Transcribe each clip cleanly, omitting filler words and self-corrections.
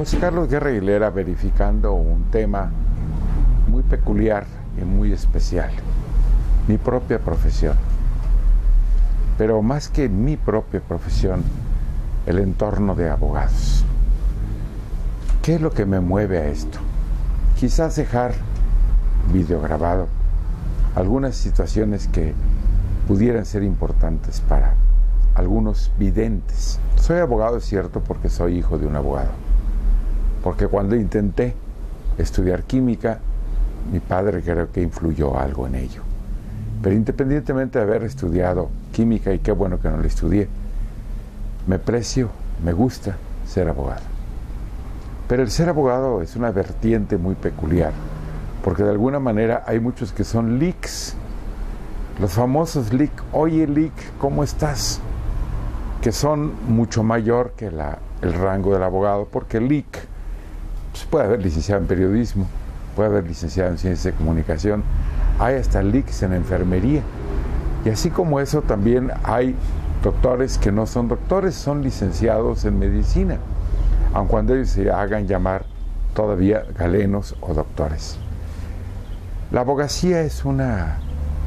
José Carlos Guerra Aguilera verificando un tema muy peculiar y muy especial, mi propia profesión. Pero más que mi propia profesión, el entorno de abogados. ¿Qué es lo que me mueve a esto? Quizás dejar videograbado algunas situaciones que pudieran ser importantes para algunos videntes. Soy abogado, es cierto, porque soy hijo de un abogado. Porque cuando intenté estudiar química, mi padre creo que influyó algo en ello. Pero independientemente de haber estudiado química, y qué bueno que no la estudié, me precio, me gusta ser abogado. Pero el ser abogado es una vertiente muy peculiar, porque de alguna manera hay muchos que son leaks, los famosos leaks. Oye, leak, ¿cómo estás? Que son mucho mayor que el rango del abogado, porque leak pues puede haber licenciado en periodismo, puede haber licenciado en ciencias de comunicación, hay hasta leaks en enfermería. Y así como eso, también hay doctores que no son doctores, son licenciados en medicina, aun cuando ellos se hagan llamar todavía galenos o doctores. La abogacía es una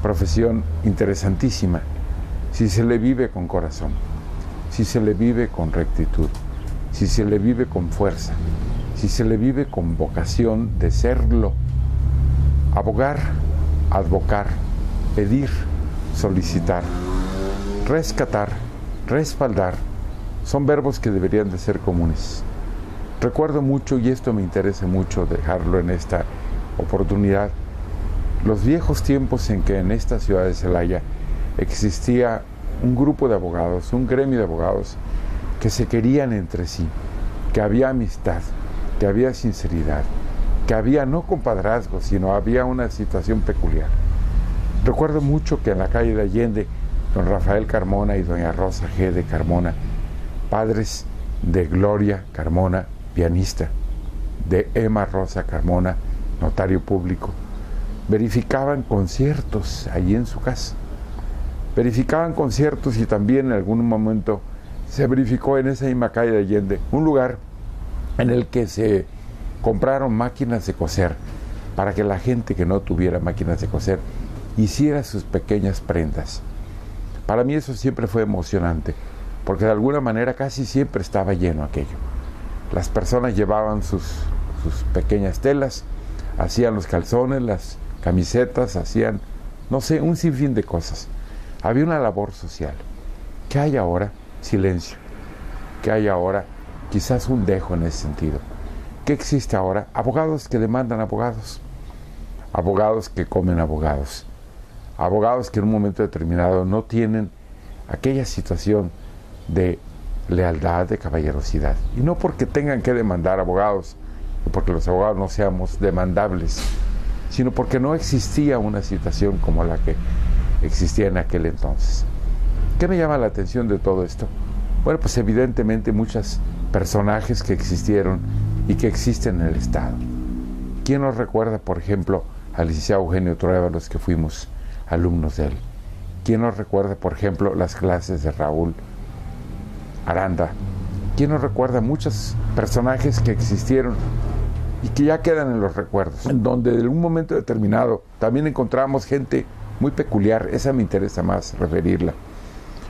profesión interesantísima si se le vive con corazón, si se le vive con rectitud, si se le vive con fuerza, si se le vive con vocación de serlo. Abogar, advocar, pedir, solicitar, rescatar, respaldar, son verbos que deberían de ser comunes. Recuerdo mucho, y esto me interesa mucho dejarlo en esta oportunidad, los viejos tiempos en que en esta ciudad de Celaya existía un grupo de abogados, un gremio de abogados que se querían entre sí, que había amistad, que había sinceridad, que había no compadrazgo, sino había una situación peculiar. Recuerdo mucho que en la calle de Allende, don Rafael Carmona y doña Rosa G. de Carmona, padres de Gloria Carmona, pianista, de Emma Rosa Carmona, notario público, verificaban conciertos allí en su casa. Verificaban conciertos y también en algún momento se verificó en esa misma calle de Allende un lugar en el que se compraron máquinas de coser para que la gente que no tuviera máquinas de coser hiciera sus pequeñas prendas. Para mí eso siempre fue emocionante, porque de alguna manera casi siempre estaba lleno aquello. Las personas llevaban sus pequeñas telas, hacían los calzones, las camisetas, hacían, no sé, un sinfín de cosas. Había una labor social. ¿Qué hay ahora? Silencio. ¿Qué hay ahora? Quizás un dejo en ese sentido. ¿Qué existe ahora? Abogados que demandan abogados. Abogados que comen abogados. Abogados que en un momento determinado no tienen aquella situación de lealtad, de caballerosidad. Y no porque tengan que demandar abogados, o porque los abogados no seamos demandables, sino porque no existía una situación como la que existía en aquel entonces. ¿Qué me llama la atención de todo esto? Bueno, pues evidentemente muchos personajes que existieron y que existen en el Estado. ¿Quién nos recuerda, por ejemplo, al licenciado Eugenio Trueba, los que fuimos alumnos de él? ¿Quién nos recuerda, por ejemplo, las clases de Raúl Aranda? ¿Quién nos recuerda muchos personajes que existieron y que ya quedan en los recuerdos? En donde en un momento determinado también encontramos gente muy peculiar, esa me interesa más referirla.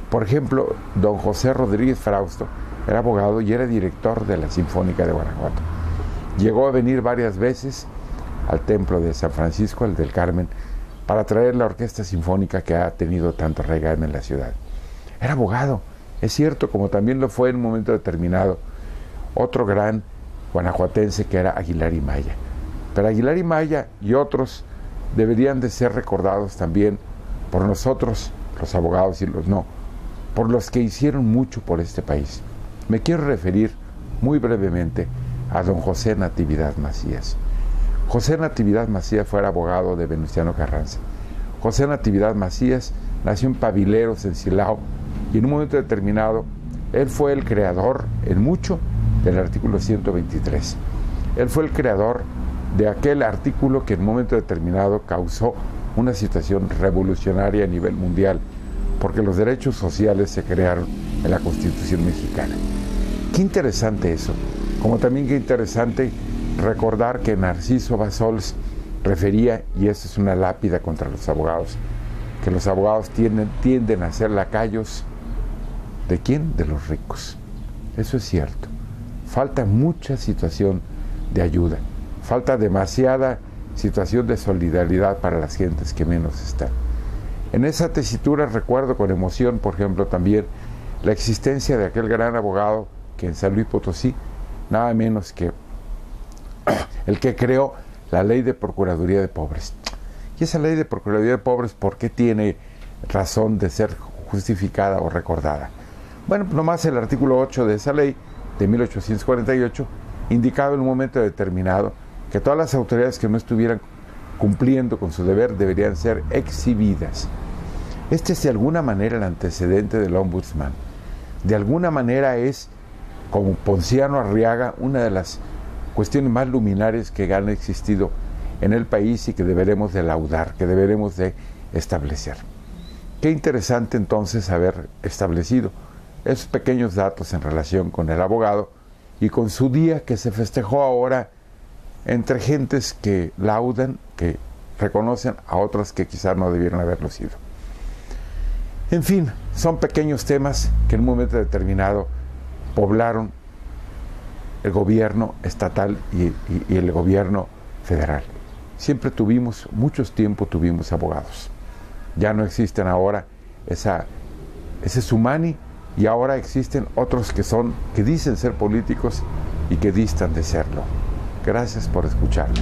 Por ejemplo, don José Rodríguez Frausto era abogado y era director de la Sinfónica de Guanajuato. Llegó a venir varias veces al templo de San Francisco, el del Carmen, para traer la orquesta sinfónica que ha tenido tanto arraigo en la ciudad. Era abogado, es cierto, como también lo fue en un momento determinado otro gran guanajuatense que era Aguilar y Maya. Pero Aguilar y Maya y otros deberían de ser recordados también por nosotros, los abogados y los no, por los que hicieron mucho por este país. Me quiero referir muy brevemente a don José Natividad Macías. José Natividad Macías fue abogado de Venustiano Carranza. José Natividad Macías nació en Pavileros, en Silao, y en un momento determinado él fue el creador, en mucho, del artículo 123. Él fue el creador de aquel artículo que en un momento determinado causó una situación revolucionaria a nivel mundial, porque los derechos sociales se crearon en la Constitución mexicana. Qué interesante eso, Como también que interesante recordar que Narciso Bassols refería, y eso es una lápida contra los abogados, que los abogados tienden a ser lacayos ¿de quién? De los ricos. Eso es cierto. Falta mucha situación de ayuda, falta demasiada situación de solidaridad para las gentes que menos están. En esa tesitura recuerdo con emoción, por ejemplo, también la existencia de aquel gran abogado que en San Luis Potosí, nada menos que el que creó la Ley de Procuraduría de Pobres. Y esa Ley de Procuraduría de Pobres, ¿por qué tiene razón de ser justificada o recordada? Bueno, pues nomás el artículo 8 de esa ley de 1848 indicaba en un momento determinado que todas las autoridades que no estuvieran cumpliendo con su deber deberían ser exhibidas. Este es de alguna manera el antecedente del ombudsman. De alguna manera es, como Ponciano Arriaga, una de las cuestiones más luminarias que han existido en el país y que deberemos de laudar, que deberemos de establecer. Qué interesante entonces haber establecido esos pequeños datos en relación con el abogado y con su día que se festejó ahora entre gentes que laudan, que reconocen a otras que quizás no debieran haberlo sido. En fin, son pequeños temas que en un momento determinado poblaron el gobierno estatal y el gobierno federal. Siempre tuvimos, muchos tiempos tuvimos abogados. Ya no existen ahora ese sumani, y ahora existen otros que dicen ser políticos y que distan de serlo. Gracias por escucharme.